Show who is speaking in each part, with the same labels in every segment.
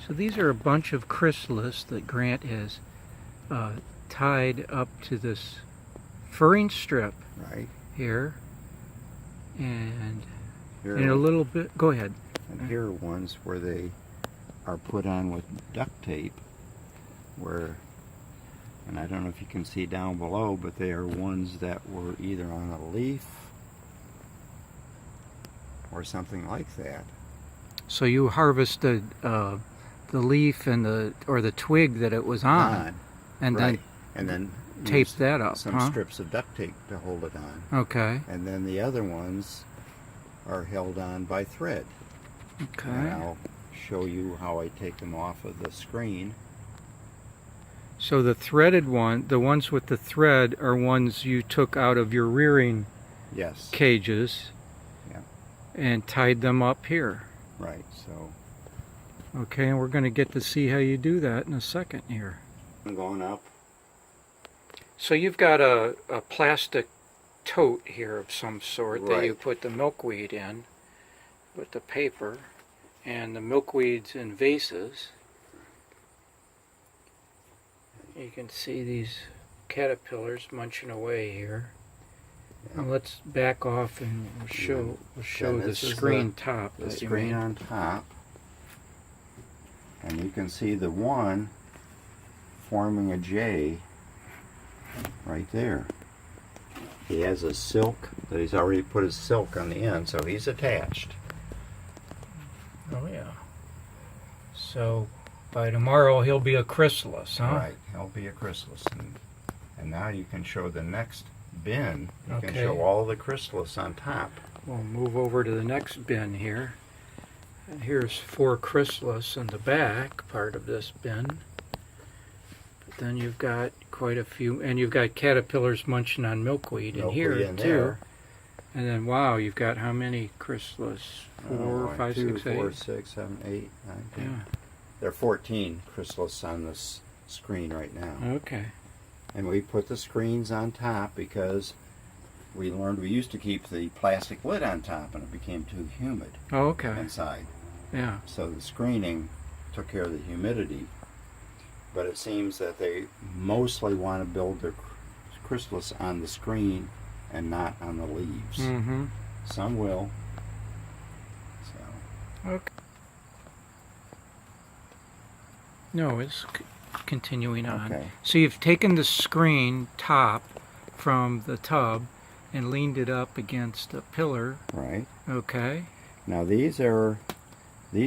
Speaker 1: So these are a bunch of chrysalis that Grant has tied up to this furring strip
Speaker 2: Right.
Speaker 1: here. And
Speaker 2: Here,
Speaker 1: in a little bit, go ahead.
Speaker 2: and here are ones where they are put on with duct tape, where, and I don't know if you can see down below, but they are ones that were either on a leaf or something like that.
Speaker 1: So you harvested the leaf and the twig that it was on, and
Speaker 2: right. And then
Speaker 1: tape
Speaker 2: used
Speaker 1: that up,
Speaker 2: some
Speaker 1: huh?
Speaker 2: strips of duct tape to hold it on.
Speaker 1: Okay.
Speaker 2: And then the other ones are held on by thread.
Speaker 1: Okay.
Speaker 2: And I'll show you how I take them off of the screen.
Speaker 1: So the threaded one, the ones with the thread, are ones you took out of your rearing
Speaker 2: Yes.
Speaker 1: cages,
Speaker 2: Yeah.
Speaker 1: and tied them up here.
Speaker 2: Right. So
Speaker 1: Okay, and we're going to get to see how you do that in a second here.
Speaker 2: I'm going up.
Speaker 1: So you've got a plastic tote here of some sort that you
Speaker 2: Right.
Speaker 1: put the milkweed in with the paper, and the milkweed's in vases. You can see these caterpillars munching away here.
Speaker 2: Yeah.
Speaker 1: And let's back off and we'll show
Speaker 2: Then
Speaker 1: the
Speaker 2: this is
Speaker 1: screen top
Speaker 2: The
Speaker 1: that you
Speaker 2: screen
Speaker 1: made.
Speaker 2: on top. And you can see the one forming a J right there. He has a silk that he's already put his silk on the end, so he's attached.
Speaker 1: Oh yeah. So by tomorrow he'll be a chrysalis, huh?
Speaker 2: Right, he'll be a chrysalis. And now you can show the next bin. You can
Speaker 1: Okay.
Speaker 2: show all the chrysalis on top.
Speaker 1: We'll move over to the next bin here. And here's 4 chrysalis in the back part of this bin. But then you've got quite a few, and you've got caterpillars munching on milkweed in here
Speaker 2: Milkweed in
Speaker 1: too.
Speaker 2: there.
Speaker 1: And then wow, you've got how many chrysalis? 4, 5, 6, 8.
Speaker 2: 4, 6, 7, 8, 9, 10.
Speaker 1: Yeah.
Speaker 2: There are 14 chrysalis on this screen right now.
Speaker 1: Okay.
Speaker 2: And we put the screens on top because we learned we used to keep the plastic lid on top and it became too humid
Speaker 1: Oh, okay.
Speaker 2: inside.
Speaker 1: Yeah.
Speaker 2: So the screening took care of the humidity. But it seems that they mostly want to build their chrysalis on the screen and not on the leaves.
Speaker 1: Mm-hmm.
Speaker 2: Some will. So
Speaker 1: Okay. No, it's continuing on.
Speaker 2: okay.
Speaker 1: So you've taken the screen top from the tub and leaned it up against a pillar.
Speaker 2: Right.
Speaker 1: Okay.
Speaker 2: Now these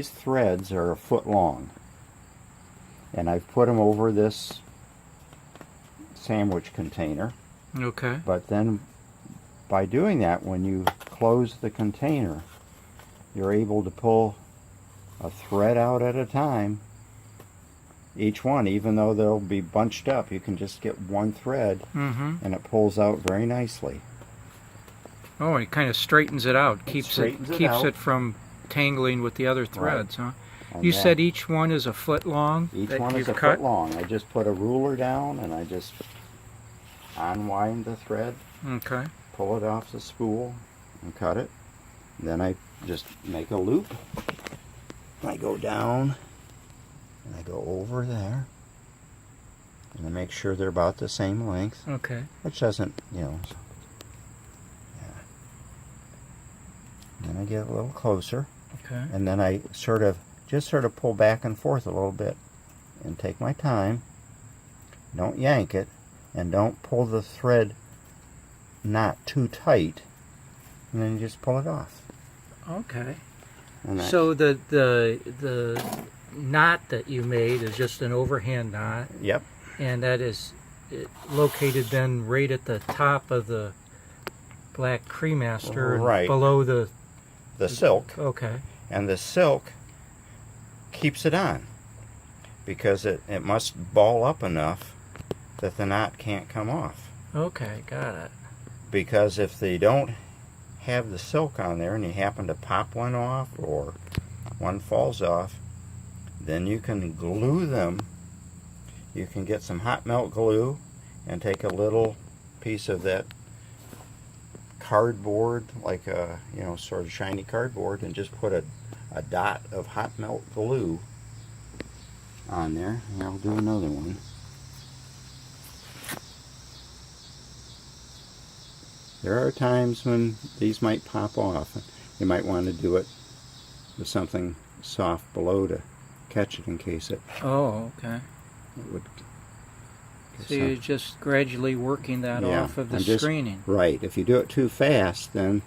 Speaker 2: threads are a foot long. And I've put them over this sandwich container.
Speaker 1: Okay.
Speaker 2: But then by doing that, when you close the container, you're able to pull a thread out at a time. Each one, even though they'll be bunched up, you can just get one thread,
Speaker 1: Mm-hmm.
Speaker 2: and it pulls out very nicely.
Speaker 1: Oh, it kind of straightens it out. Keeps
Speaker 2: straightens it
Speaker 1: keeps
Speaker 2: out.
Speaker 1: it from tangling with the other threads, huh?
Speaker 2: And
Speaker 1: You
Speaker 2: that-
Speaker 1: said each one is a foot long?
Speaker 2: each
Speaker 1: that
Speaker 2: one is
Speaker 1: you've
Speaker 2: a
Speaker 1: cut?
Speaker 2: foot long. I just put a ruler down, and I just unwind the thread,
Speaker 1: Okay.
Speaker 2: pull it off the spool, and cut it. And then I just make a loop. I go down, and I go over there, and I make sure they're about the same length,
Speaker 1: Okay.
Speaker 2: which doesn't, you know. Yeah. And then I get a little closer,
Speaker 1: Okay.
Speaker 2: and then I just sort of pull back and forth a little bit, and take my time. Don't yank it, and don't pull the thread not too tight, and then you just pull it off.
Speaker 1: Okay.
Speaker 2: And that-
Speaker 1: So the knot that you made is just an overhand knot,
Speaker 2: Yep.
Speaker 1: and that is located then right at the top of the black cremaster, and
Speaker 2: Right.
Speaker 1: below the.
Speaker 2: The silk,
Speaker 1: Okay.
Speaker 2: and the silk keeps it on, because it must ball up enough that the knot can't come off.
Speaker 1: Okay, got it.
Speaker 2: Because if they don't have the silk on there and you happen to pop one off or one falls off, then you can glue them. You can get some hot melt glue and take a little piece of that cardboard, like a, you know, sort of shiny cardboard, and just put a dot of hot melt glue on there. And I'll do another one. There are times when these might pop off. You might want to do it with something soft below to catch it in case it
Speaker 1: Oh, okay.
Speaker 2: would.
Speaker 1: So you're just gradually working that off of the screening.
Speaker 2: Right. If you do it too fast, then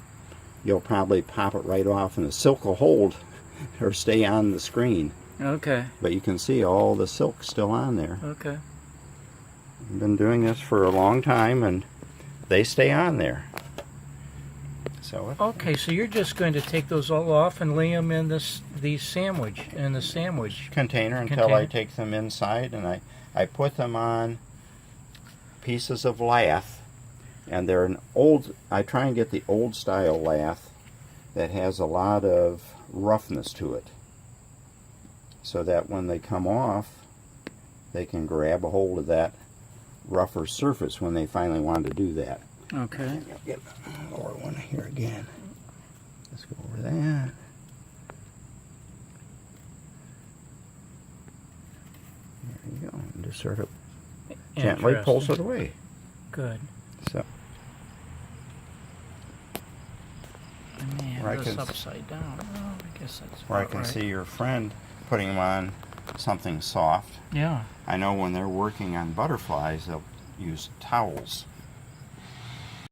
Speaker 2: you'll probably pop it right off, and the silk will hold or stay on the screen.
Speaker 1: Okay.
Speaker 2: But you can see all the silk still on there.
Speaker 1: Okay.
Speaker 2: I've been doing this for a long time, and they stay on there. So
Speaker 1: Okay, so you're just going to take those all off and lay them in the sandwich
Speaker 2: container until I take them inside, and I put them on pieces of lath, and they're an old. I try and get the old style lath that has a lot of roughness to it, so that when they come off, they can grab a hold of that rougher surface when they finally want to do that.
Speaker 1: Okay.
Speaker 2: Get a lower one here again. Let's go over that. There you go. And just sort of gently pulse it away.
Speaker 1: Good.
Speaker 2: So.
Speaker 1: I may have this upside down. Oh, I guess that's
Speaker 2: Where I can see your friend putting them on something soft.
Speaker 1: Yeah.
Speaker 2: I know when they're working on butterflies, they'll use towels